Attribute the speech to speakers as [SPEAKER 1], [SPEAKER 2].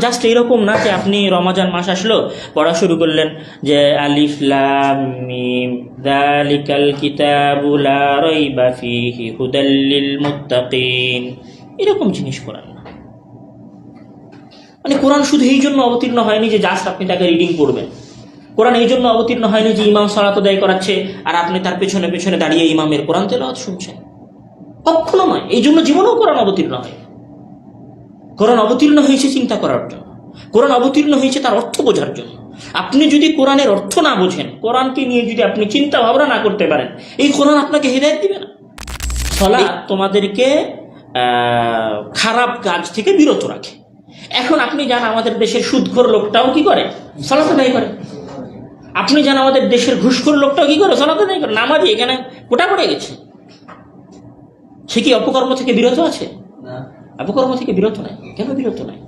[SPEAKER 1] Just এইরকম না যে আপনি রমজান মাস আসলো পড়া শুরু করলেন যে আলিফ লাম মিম যালিকাল কিতাবু লা রাইবা ফীহি হুদাল লিল মুত্তাকিন, এরকম জিনিস কোরআন না। মানে কোরআন শুধু এই জন্য অবতীর্ণ হয়নি যে জাস্ট আপনি তাকে রিডিং করবেন। কোরআন এই জন্য অবতীর্ণ হয়নি যে ইমাম সালাত আদায় করাচ্ছে আর আপনি তার পেছনে পেছনে দাঁড়িয়ে ইমামের কোরআন তেলাওয়াত শুনছেন, কখনো নয়। এই জন্য জীবনেও কোরআন অবতীর্ণ হয়। কোরআন অবতীর্ণ হয়েছে চিন্তা করার জন্য, কোরআন অবতীর্ণ হয়েছে তার অর্থ বোঝার জন্য। আপনি যদি কোরআনের অর্থ না বোঝেন, কোরআনকে নিয়ে যদি আপনি চিন্তা ভাবনা না করতে পারেন, এই কোরআন আপনাকে হেদায়েত দিবে না। সালাত তোমাদেরকে খারাপ কাজ থেকে বিরত রাখে। এখন আপনি জান আমাদের দেশের সুদখোর লোকটাও কি করে? সালাত আদায় করে। আপনি জান আমাদের দেশের ঘুষখোর লোকটাও কি করে? সালাত আদায় করে। নামাজি এখানে কোটা পড়ে গেছে, সে কি অপকর্ম থেকে বিরত আছে? অপকর্ম থেকে বিরত নাই। কেন বিরত নাই?